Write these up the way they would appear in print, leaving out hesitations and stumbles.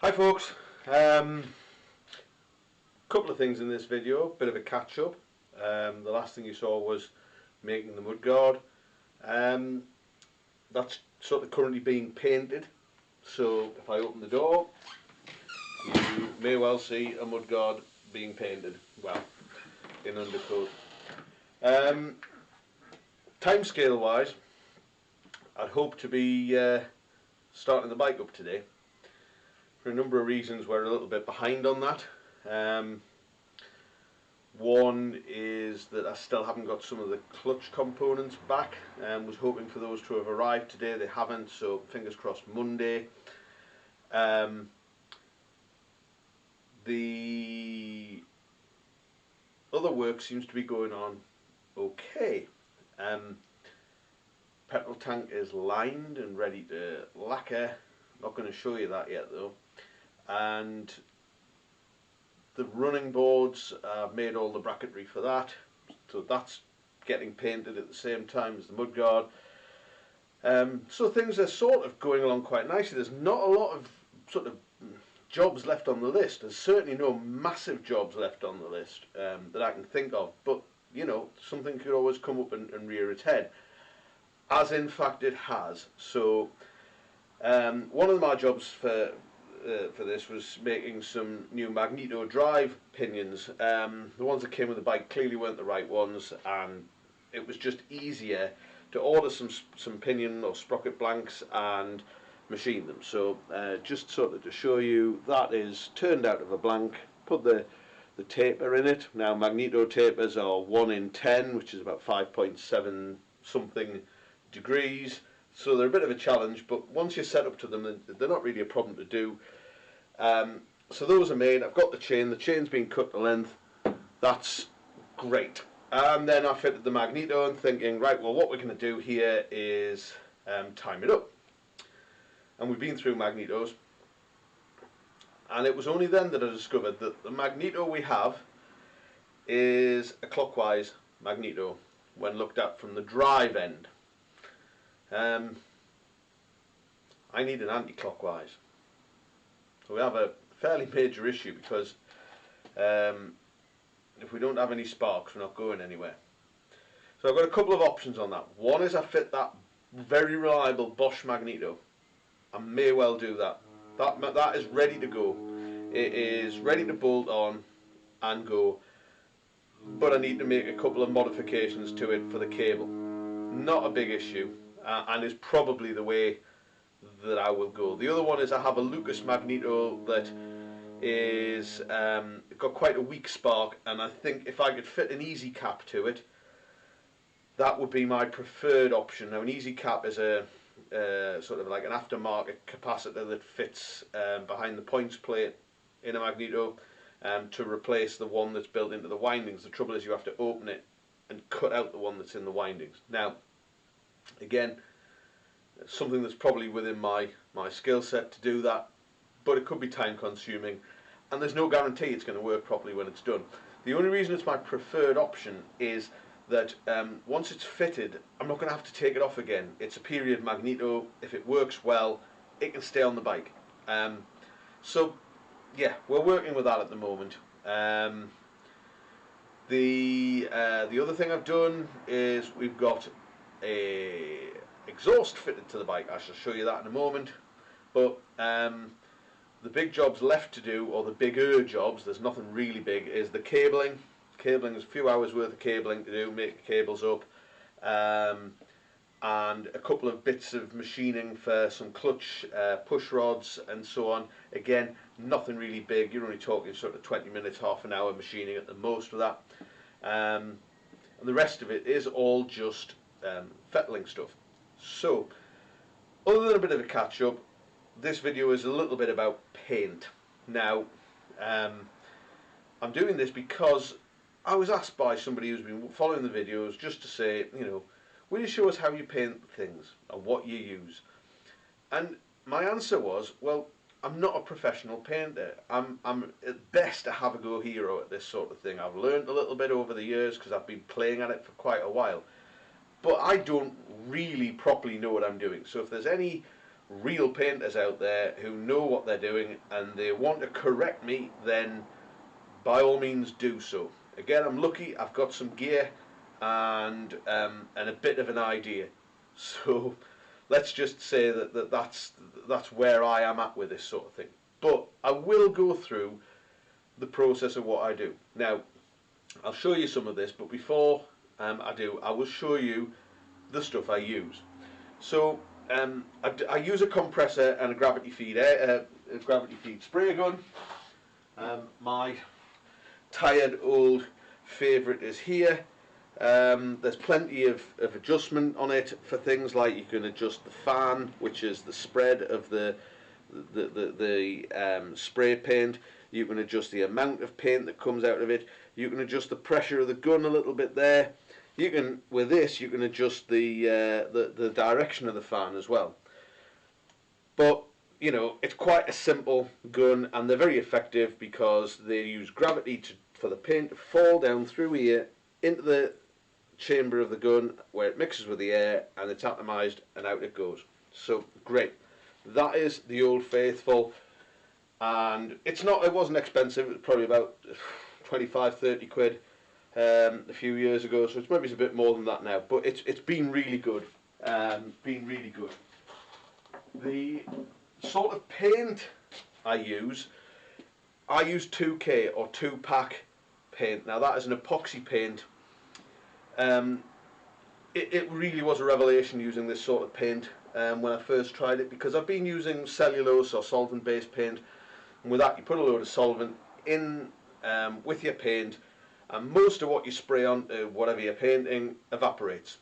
Hi folks, couple of things in this video, bit of a catch up. The last thing you saw was making the mudguard. That's sort of currently being painted, so if I open the door you may well see a mudguard being painted, well, in undercoat. Time scale wise, I'd hope to be starting the bike up today. For a number of reasons we're a little bit behind on that. One is that I still haven't got some of the clutch components back, and was hoping for those to have arrived today. They haven't, so fingers crossed Monday. The other work seems to be going on okay. Petrol tank is lined and ready to lacquer. Not going to show you that yet though. And the running boards, I've made all the bracketry for that, so that's getting painted at the same time as the mudguard. So things are sort of going along quite nicely. There's not a lot of sort of jobs left on the list. There's certainly no massive jobs left on the list that I can think of, but you know, something could always come up and rear its head, as in fact it has. So one of my jobs for this was making some new magneto drive pinions. The ones that came with the bike clearly weren't the right ones, and it was just easier to order some pinion or sprocket blanks and machine them. So just sort of to show you, that is turned out of a blank. Put the taper in it. Now magneto tapers are 1 in 10, which is about 5.7 something degrees. So they're a bit of a challenge, but once you're set up to them, they're not really a problem to do. So those are made. I've got the chain's been cut to length. That's great. And then I fitted the magneto and thinking, right, well what we're going to do here is time it up. And we've been through magnetos, and it was only then that I discovered that the magneto we have is a clockwise magneto when looked at from the drive end. I need an anti-clockwise. So we have a fairly major issue, because if we don't have any sparks we're not going anywhere. So I've got a couple of options on that. One is I fit that very reliable Bosch magneto. I may well do that. That is ready to go. It is ready to bolt on and go, but I need to make a couple of modifications to it for the cable. Not a big issue. And is probably the way that I will go. The other one is I have a Lucas magneto that is got quite a weak spark, and I think if I could fit an easy cap to it, that would be my preferred option. Now an easy cap is a sort of like an aftermarket capacitor that fits behind the points plate in a magneto to replace the one that's built into the windings. The trouble is you have to open it and cut out the one that's in the windings. Now again, something that's probably within my skill set to do that, but it could be time consuming, and there's no guarantee it's going to work properly when it's done. The only reason it's my preferred option is that once it's fitted, I'm not going to have to take it off again. It's a period magneto. If it works well, it can stay on the bike. So yeah, we're working with that at the moment. The other thing I've done is we've got a exhaust fitted to the bike. I shall show you that in a moment, but the big jobs left to do, or the bigger jobs, there's nothing really big, is the cabling. Cabling is a few hours worth of cabling to do, make the cables up, and a couple of bits of machining for some clutch push rods and so on. Again, nothing really big. You're only talking sort of 20 minutes, half an hour machining at the most with that, and the rest of it is all just fettling stuff. So other than a bit of a catch up, this video is a little bit about paint. Now I'm doing this because I was asked by somebody who's been following the videos just to say, you know, will you show us how you paint things and what you use? And my answer was, well, I'm not a professional painter. I'm at best a have-a-go hero at this sort of thing. I've learned a little bit over the years because I've been playing at it for quite a while, but I don't really properly know what I'm doing. So if there's any real painters out there who know what they're doing and they want to correct me, then by all means do so. Again, I'm lucky, I've got some gear and a bit of an idea. So let's just say that's where I am at with this sort of thing. But I will go through the process of what I do. Now, I'll show you some of this, but before I do, I will show you the stuff I use. So I use a compressor and a gravity feed spray gun. My tired old favourite is here. There's plenty of adjustment on it for things like you can adjust the fan, which is the spread of the spray paint. You can adjust the amount of paint that comes out of it. You can adjust the pressure of the gun a little bit there. You can, with this, you can adjust the direction of the fan as well. But you know, it's quite a simple gun, and they're very effective because they use gravity for the paint to fall down through here into the chamber of the gun where it mixes with the air and it's atomized and out it goes. So great. That is the Old Faithful, and it wasn't expensive. It was probably about 25-30 quid a few years ago, so it's maybe a bit more than that now, but it's been really good. The sort of paint I use 2K or 2-pack paint. Now that is an epoxy paint. It really was a revelation using this sort of paint when I first tried it, because I've been using cellulose or solvent based paint, and with that you put a load of solvent in with your paint, and most of what you spray on whatever you're painting evaporates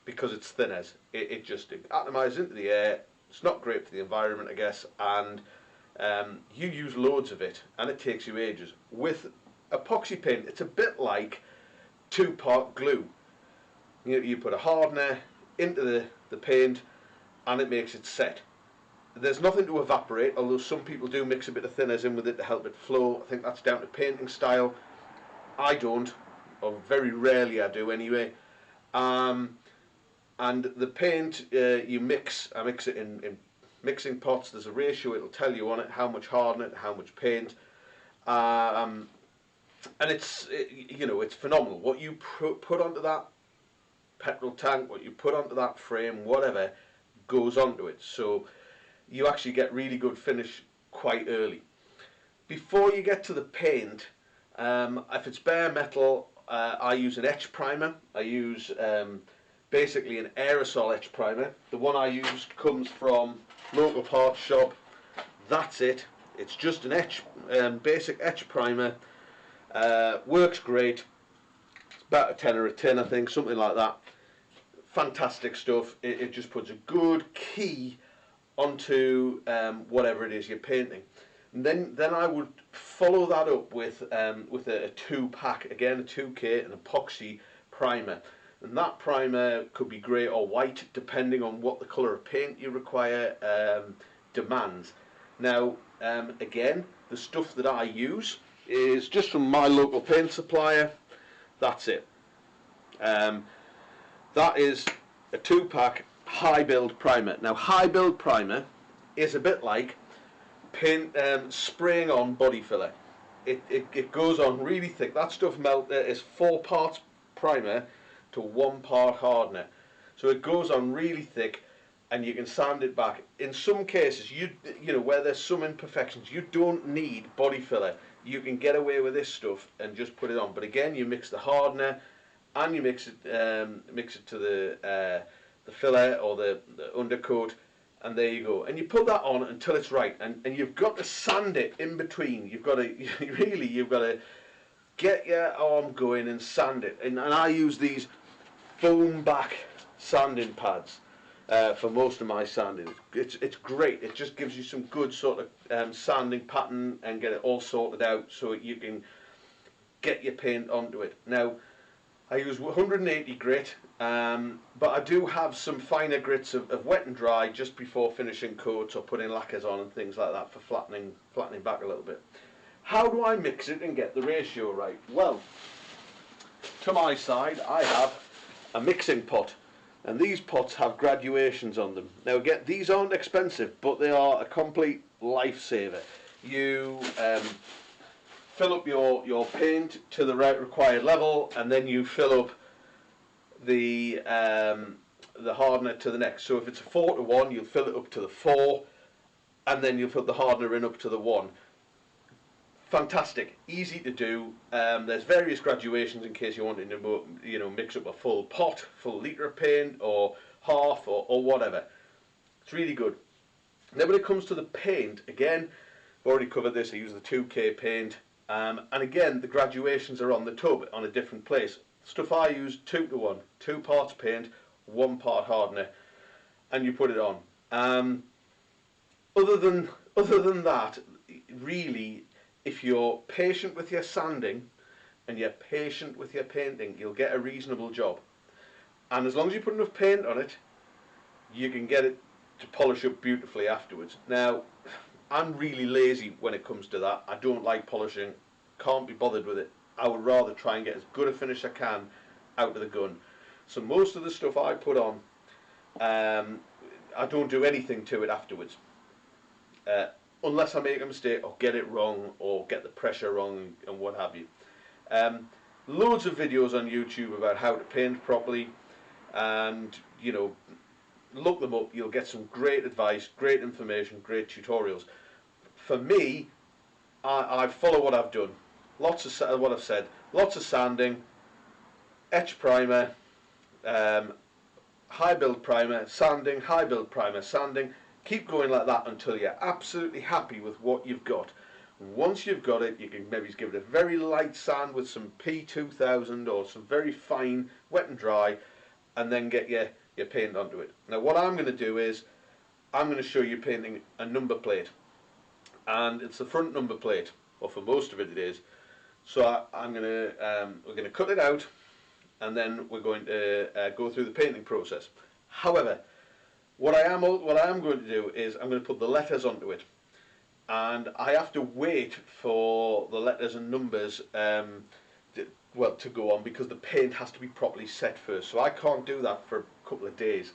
because it's thin as. It just atomizes into the air. It's not great for the environment, I guess, and you use loads of it and it takes you ages. With epoxy paint, it's a bit like 2-part glue. You put a hardener into the paint and it makes it set. There's nothing to evaporate, although some people do mix a bit of thinners in with it to help it flow. I think that's down to painting style. I don't, or very rarely I do anyway. And the paint I mix it in mixing pots. There's a ratio, it'll tell you on it how much hardener, how much paint, and it's phenomenal. What you put onto that petrol tank, what you put onto that frame, whatever goes onto it. So you actually get really good finish quite early. Before you get to the paint, if it's bare metal, I use an etch primer. I use basically an aerosol etch primer. The one I use comes from local parts shop. That's it. It's just an basic etch primer. Works great. It's about a tenner a tin, I think, something like that. Fantastic stuff. It just puts a good key onto whatever it is you're painting. And then I would follow that up with a 2-pack, again a 2K, an epoxy primer. And that primer could be grey or white depending on what the colour of paint you require demands. Now again, the stuff that I use is just from my local paint supplier. That's it. That is a 2-pack high build primer. Now high build primer is a bit like paint spraying on body filler. It goes on really thick. That stuff is 4 parts primer to 1 part hardener, so it goes on really thick and you can sand it back. In some cases, you know, where there's some imperfections, you don't need body filler. You can get away with this stuff and just put it on. But again, you mix the hardener and you mix it to the filler or the undercoat, and there you go. And you put that on until it's right, and you've got to sand it in between. You've got to get your arm going and sand it. And I use these foam back sanding pads for most of my sanding. It's great. It just gives you some good sort of sanding pattern and get it all sorted out so you can get your paint onto it. Now I use 180 grit, but I do have some finer grits of wet and dry just before finishing coats or putting lacquers on and things like that for flattening back a little bit. How do I mix it and get the ratio right? Well, to my side I have a mixing pot. and these pots have graduations on them. Now again, these aren't expensive, but they are a complete lifesaver. You fill up your paint to the right required level, and then you fill up the hardener to the next. So if it's a 4:1, you'll fill it up to the 4, and then you'll put the hardener in up to the 1. Fantastic, easy to do. There's various graduations in case you wanted to mix up a full pot, full litre of paint, or half, or whatever. It's really good. Then when it comes to the paint, again, I've already covered this. I use the 2K paint, and again the graduations are on the tub on a different place. Stuff I use 2:1, 2 parts paint, 1 part hardener, and you put it on. Other than that, really, if you're patient with your sanding and you're patient with your painting, you'll get a reasonable job. And as long as you put enough paint on it, you can get it to polish up beautifully afterwards. Now, I'm really lazy when it comes to that. I don't like polishing, can't be bothered with it. I would rather try and get as good a finish I can out of the gun. So most of the stuff I put on, I don't do anything to it afterwards. Unless I make a mistake or get it wrong or get the pressure wrong and what have you. Loads of videos on YouTube about how to paint properly, and look them up. You'll get some great advice, great information, great tutorials. For me, I follow what I've done. Lots of what I've said. Lots of sanding, etch primer, high build primer, sanding, high build primer, sanding. Keep going like that until you're absolutely happy with what you've got. Once you've got it, you can maybe give it a very light sand with some P2000 or some very fine wet and dry, and then get your paint onto it. Now what I'm going to do is I'm going to show you painting a number plate, and it's the front number plate, or for most of it it is. So we're going to cut it out, and then we're going to go through the painting process. However, what I am going to do is I'm going to put the letters onto it, and I have to wait for the letters and numbers to go on, because the paint has to be properly set first. So I can't do that for a couple of days,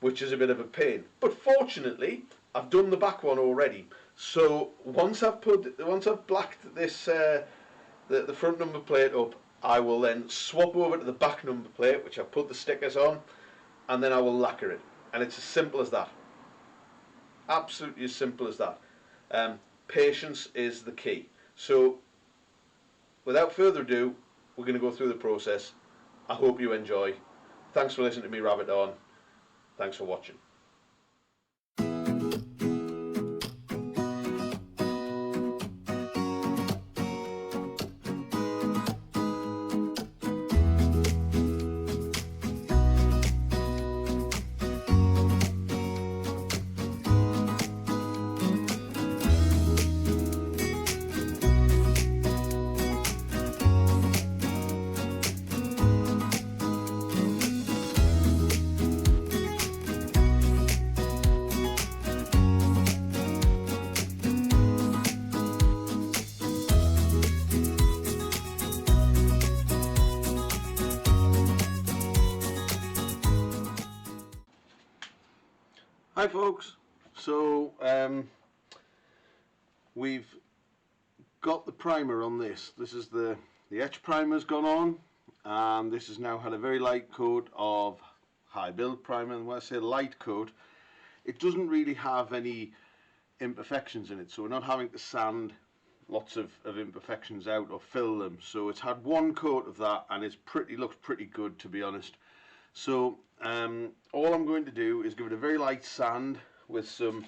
which is a bit of a pain. But fortunately, I've done the back one already. So once I've blacked this the front number plate up, I will then swap over to the back number plate, which I've put the stickers on, and then I will lacquer it. And it's as simple as that. Absolutely as simple as that. Patience is the key. So without further ado, we're going to go through the process. I hope you enjoy. Thanks for listening to me rabbit on. Thanks for watching. Hi folks, so we've got the primer on this. This is the etch primer's gone on, and this has now had a very light coat of high build primer. And when I say light coat, it doesn't really have any imperfections in it, so we're not having to sand lots of imperfections out or fill them. So it's had one coat of that, and looks pretty good, to be honest. So all I'm going to do is give it a very light sand with some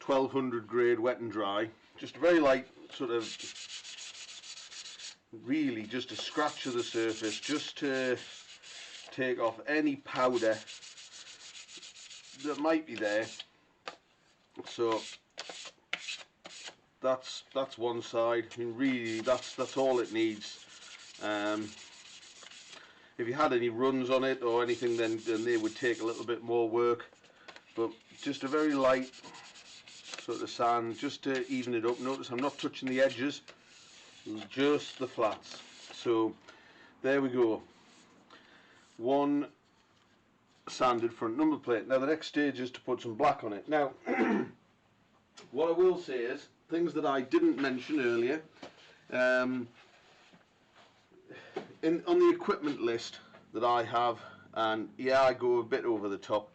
1200 grade wet and dry, just a very light sort of, really just a scratch of the surface, just to take off any powder that might be there. So that's one side. I mean, really that's all it needs. If you had any runs on it or anything, then they would take a little bit more work, but just a very light sort of sand just to even it up. Notice I'm not touching the edges, just the flats. So there we go. One sanded front number plate. Now the next stage is to put some black on it. Now what I will say is things that I didn't mention earlier. On the equipment list that I have, and yeah, I go a bit over the top,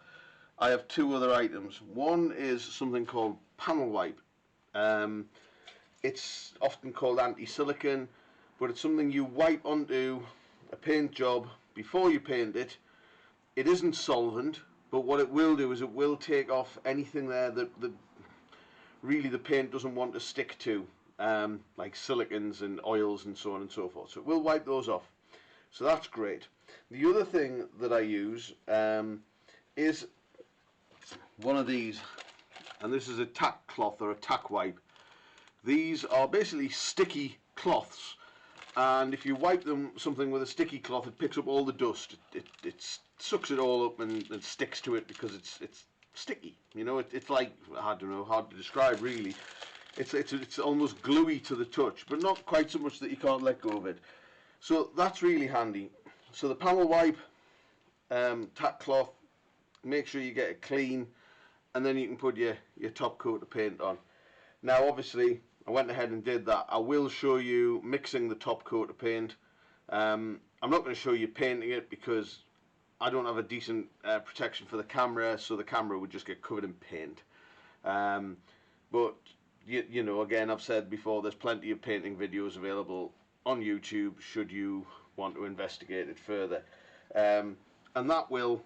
I have two other items. One is something called panel wipe. It's often called anti-silicon, but it's something you wipe onto a paint job before you paint it. It isn't solvent, but what it will do is it will take off anything there that really the paint doesn't want to stick to, like silicons and oils and so on and so forth. So it will wipe those off. So that's great. The other thing that I use is one of these, and this is a tack cloth or a tack wipe. These are basically sticky cloths, and if you wipe something with a sticky cloth, it picks up all the dust. It sucks it all up and sticks to it because it's sticky. You know, it's like, I don't know how to describe really. It's almost gluey to the touch, but not quite so much that you can't let go of it. So that's really handy. So the panel wipe, tack cloth, make sure you get it clean, and then you can put your top coat of paint on. Now obviously I went ahead and did that. I will show you mixing the top coat of paint. I'm not going to show you painting it because I don't have a decent protection for the camera, so the camera would just get covered in paint. But you know, again, I've said before, there's plenty of painting videos available on YouTube should you want to investigate it further. And that will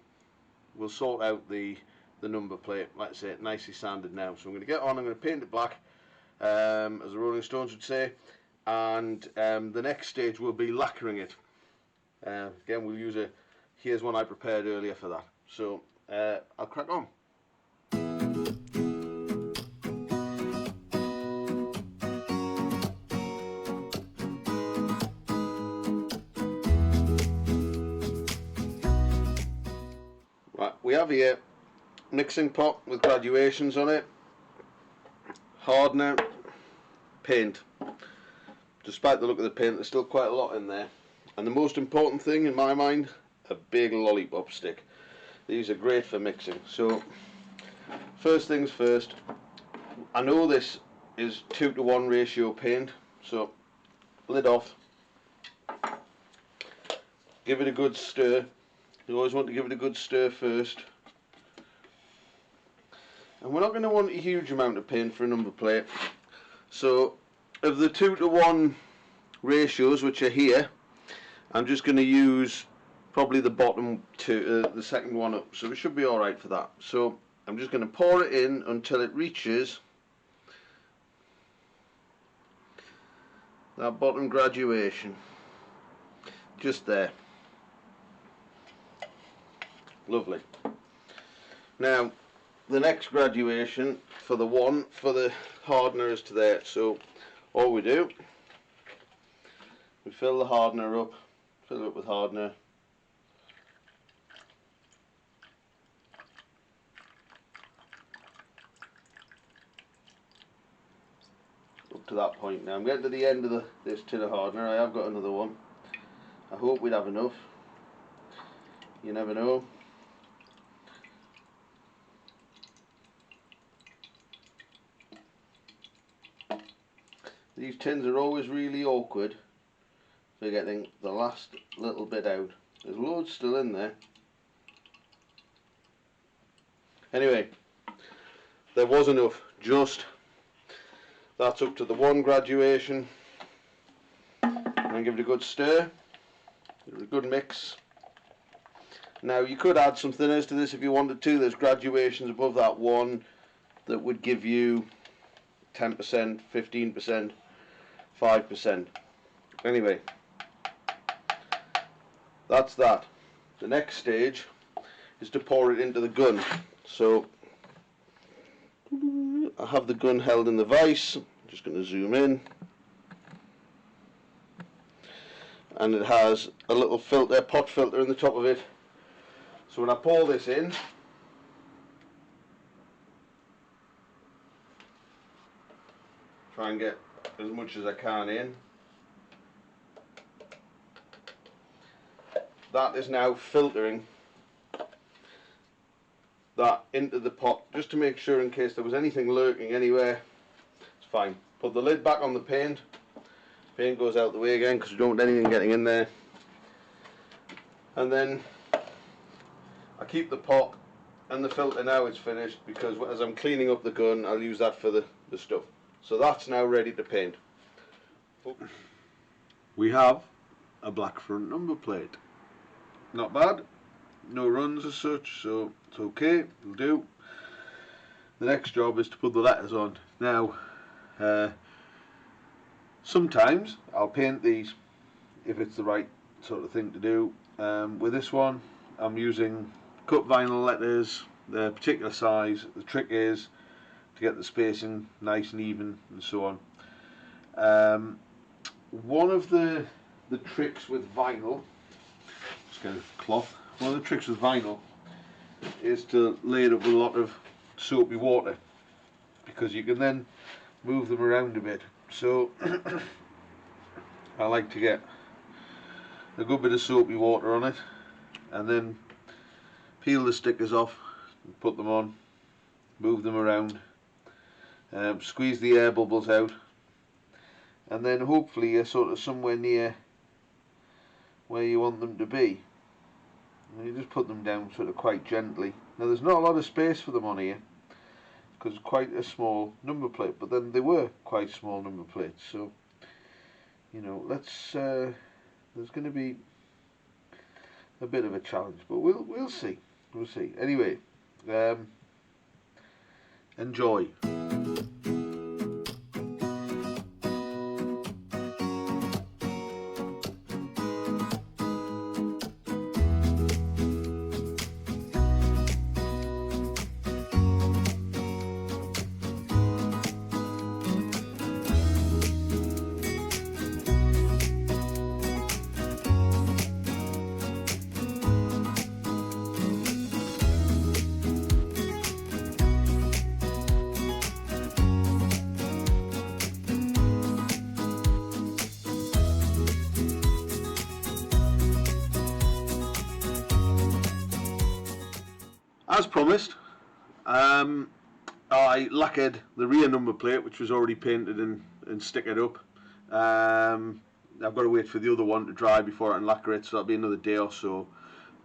sort out the number plate, like I say, nicely sanded now. So I'm going to get on, I'm going to paint it black, as the Rolling Stones would say, and the next stage will be lacquering it. Again, we'll use here's one I prepared earlier for that. So I'll crack on. Right, we have here mixing pot with graduations on it, hardener, paint. Despite the look of the paint, there's still quite a lot in there. And the most important thing in my mind, a big lollipop stick. These are great for mixing. So first things first, I know this is 2:1 ratio paint, so lid off, give it a good stir. You always want to give it a good stir first. And we're not going to want a huge amount of paint for a number plate. So of the 2:1 ratios which are here, I'm just going to use probably the bottom two, the second one up, so it should be alright for that. So I'm just going to pour it in until it reaches that bottom graduation, just there. Lovely. Now the next graduation for the hardener is to there. So all we do, we fill the hardener up, fill it up with hardener. Up to that point. Now I'm getting to the end of this tin of hardener. I have got another one. I hope we'd have enough. You never know. These tins are always really awkward for getting the last little bit out. There's loads still in there. Anyway, there was enough. Just that's up to the one graduation. And give it a good stir. Give it a good mix. Now you could add some thinners to this if you wanted to. There's graduations above that one that would give you 10%, 15%, 5%. Anyway, that's that. The next stage is to pour it into the gun. So I have the gun held in the vise. I'm just going to zoom in. And it has a little filter, pot filter in the top of it. So when I pour this in, try and get as much as I can in. That is now filtering that into the pot just to make sure in case there was anything lurking anywhere. It's fine. Put the lid back on the paint. Paint goes out the way again because we don't want anything getting in there. And then I keep the pot and the filter now it's finished, because as I'm cleaning up the gun I'll use that for the stuff. So that's now ready to paint. We have a black front number plate. Not bad. No runs as such, so it's okay, it'll do. The next job is to put the letters on. Now, sometimes I'll paint these if it's the right sort of thing to do. With this one, I'm using cut vinyl letters, the particular size. The trick is to get the spacing nice and even and so on. One of the tricks with vinyl, just get a cloth. One of the tricks with vinyl is to lay it up with a lot of soapy water, because you can then move them around a bit. So I like to get a good bit of soapy water on it and then peel the stickers off and put them on, move them around, squeeze the air bubbles out, and then hopefully you're sort of somewhere near where you want them to be. And you just put them down sort of quite gently. Now there's not a lot of space for them on here because it's quite a small number plate, but then they were quite small number plates, so you know, there's going to be a bit of a challenge, but we'll see. We'll see. Anyway, enjoy. As promised, I lacquered the rear number plate, which was already painted and stickered up. I've got to wait for the other one to dry before I can lacquer it, so that'll be another day or so.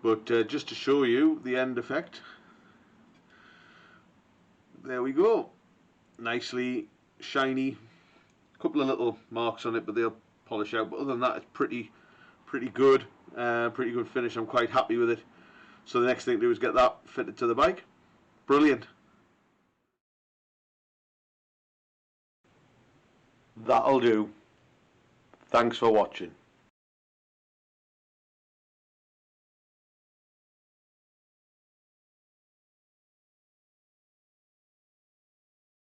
But just to show you the end effect, there we go. Nicely shiny. A couple of little marks on it, but they'll polish out. But other than that, it's pretty good. Pretty good finish. I'm quite happy with it. So the next thing to do is get that fitted to the bike. Brilliant. That'll do. Thanks for watching.